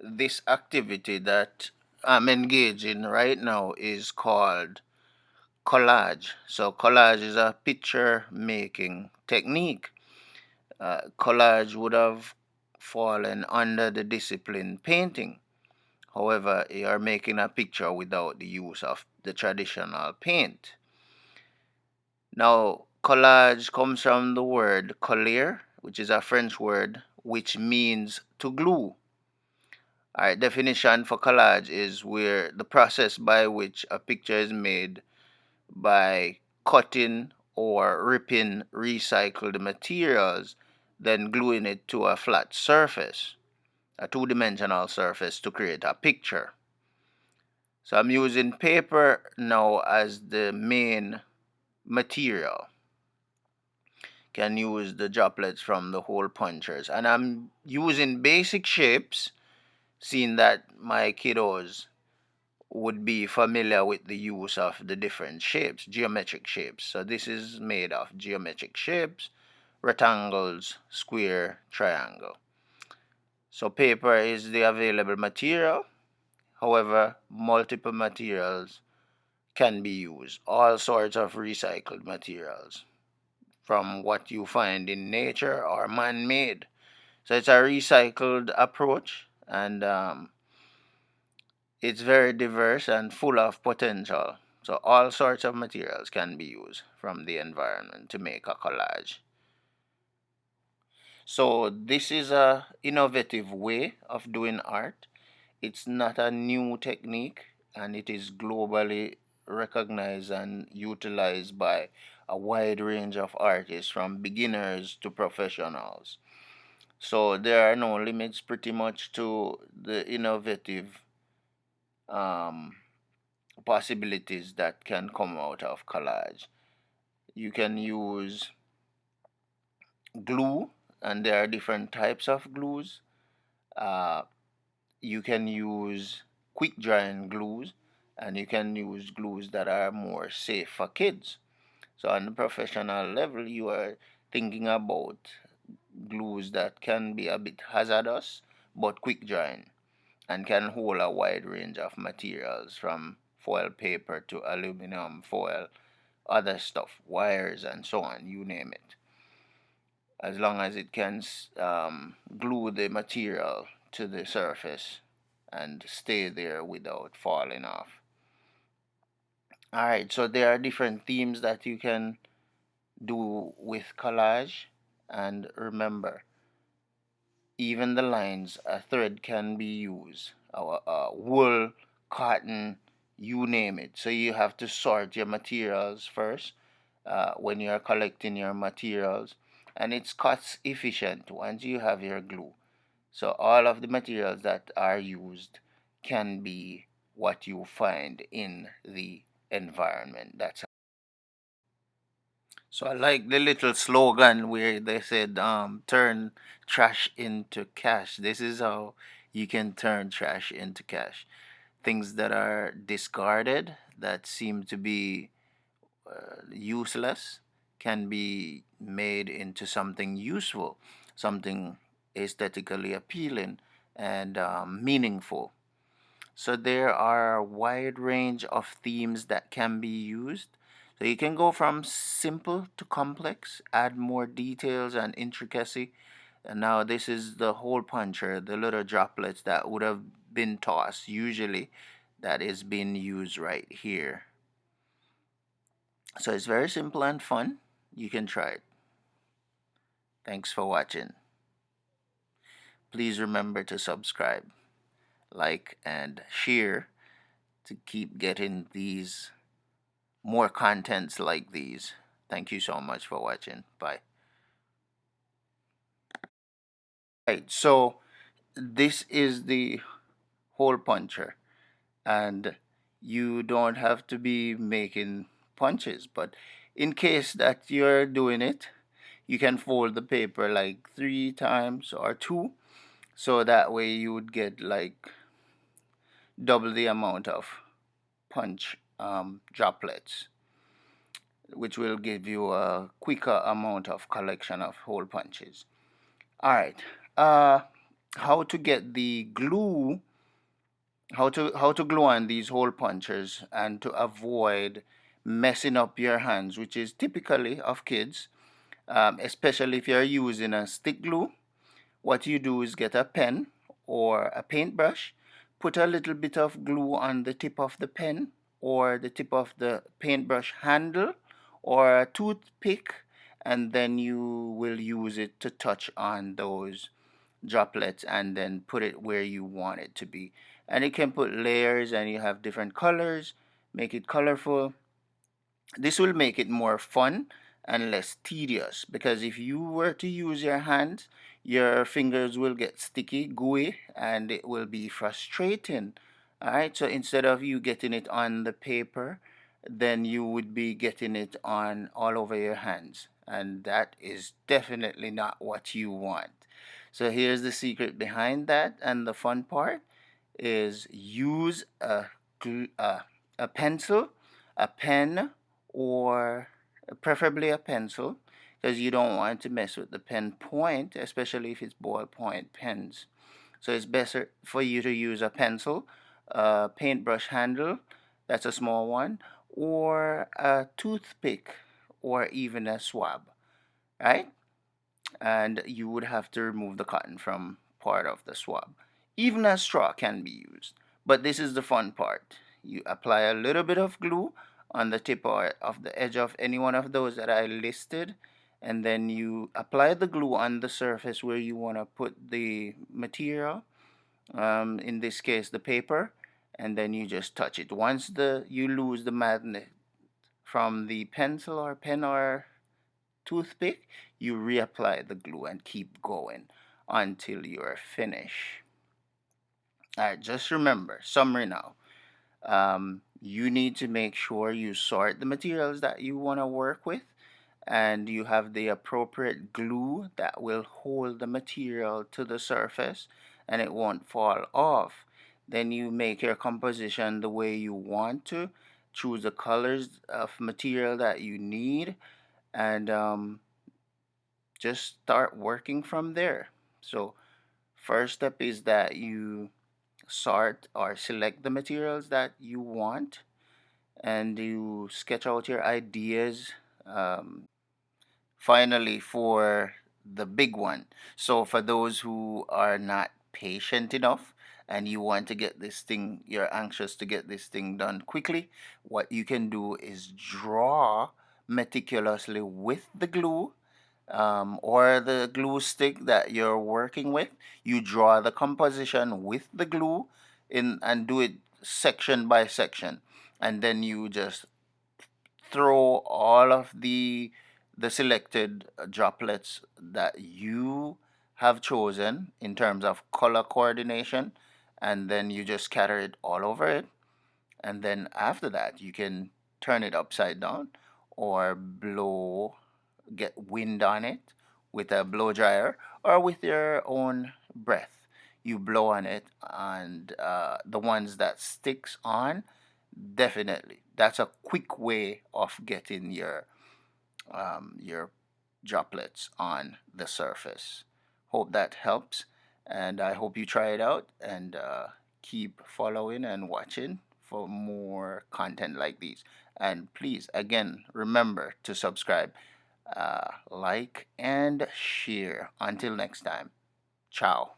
this activity that I'm engaged in right now is called collage. So, collage is a picture making technique. Collage would have fallen under the discipline painting. However, you are making a picture without the use of the traditional paint. Now, collage comes from the word coller, which is a French word which means to glue. Our definition for collage is where the process by which a picture is made by cutting or ripping recycled materials, then gluing it to a flat surface, a two-dimensional surface, to create a picture. So I'm using paper now as the main material. Can use the droplets from the hole punchers, and I'm using basic shapes, seeing that my kiddos would be familiar with the use of the different shapes, geometric shapes. So this is made of geometric shapes, rectangles, square, triangle. So paper is the available material. However, multiple materials can be used, all sorts of recycled materials from what you find in nature or man-made. So it's a recycled approach, and it's very diverse and full of potential. So all sorts of materials can be used from the environment to make a collage. So this is a innovative way of doing art. It's not a new technique, and it is globally recognized and utilized by a wide range of artists from beginners to professionals. So there are no limits pretty much to the innovative um, possibilities that can come out of collage. You can use glue, and there are different types of glues. Uh, you can use quick drying glues, and you can use glues that are more safe for kids. So, on the professional level, you are thinking about glues that can be a bit hazardous but quick drying and can hold a wide range of materials from foil paper to aluminum foil, other stuff, wires, and so on, you name it, as long as it can glue the material to the surface and stay there without falling off. All right, so there are different themes that you can do with collage, and remember, even the lines, a thread can be used, wool, cotton, you name it. So you have to sort your materials first when you are collecting your materials, and it's cost efficient once you have your glue. So all of the materials that are used can be what you find in the environment. That's so I like the little slogan where they said, turn trash into cash. This is how you can turn trash into cash. Things that are discarded, that seem to be useless, can be made into something useful, something aesthetically appealing and meaningful. So there are a wide range of themes that can be used. So you can go from simple to complex, add more details and intricacy. And now this is the hole puncher, the little droplets that would have been tossed usually, that is being used right here. So it's very simple and fun. You can try it. Thanks for watching. Please remember to subscribe, like, and share to keep getting these more contents like these. Thank you so much for watching. Bye. Right, so this is the hole puncher, and you don't have to be making punches, but in case that you're doing it, you can fold the paper like 3 times or two, so that way you would get like double the amount of punch droplets, which will give you a quicker amount of collection of hole punches. All right. how to get the glue, how to glue on these hole punchers and to avoid messing up your hands, which is typically of kids, especially if you're using a stick glue. What you do is get a pen or a paintbrush, put a little bit of glue on the tip of the pen or the tip of the paintbrush handle or a toothpick, and then you will use it to touch on those droplets and then put it where you want it to be. And you can put layers and you have different colors, make it colorful. This will make it more fun and less tedious, because if you were to use your hands, your fingers will get sticky, gooey, and it will be frustrating. All right, so instead of you getting it on the paper, then you would be getting it on all over your hands, and that is definitely not what you want. So here's the secret behind that, and the fun part is use a pencil, a pen, or preferably a pencil, because you don't want to mess with the pen point, especially if it's ballpoint pens. So it's better for you to use a pencil, a paintbrush handle, that's a small one, or a toothpick, or even a swab, right? And you would have to remove the cotton from part of the swab. Even a straw can be used. But this is the fun part. You apply a little bit of glue on the tip or of the edge of any one of those that I listed, and then you apply the glue on the surface where you want to put the material, in this case the paper, and then you just touch it. Once you lose the magnet from the pencil or pen or toothpick, you reapply the glue and keep going until you're finished. All right, just remember, summary now. You need to make sure you sort the materials that you want to work with, and you have the appropriate glue that will hold the material to the surface and it won't fall off. Then you make your composition the way you want to, choose the colors of material that you need, and just start working from there. So, first step is that you sort or select the materials that you want, and you sketch out your ideas. Finally, for the big one. So, for those who are not patient enough and you want to get this thing, you're anxious to get this thing done quickly, what you can do is draw meticulously with the glue, or the glue stick that you're working with. You draw the composition with the glue in and do it section by section, and then you just throw all of the selected droplets that you have chosen in terms of color coordination, and then you just scatter it all over it, and then after that you can turn it upside down or get wind on it with a blow dryer or with your own breath. You blow on it, and the ones that sticks on, definitely that's a quick way of getting your droplets on the surface. Hope that helps, and I hope you try it out, and keep following and watching for more content like these. And please, again, remember to subscribe, like, and share. Until next time, ciao.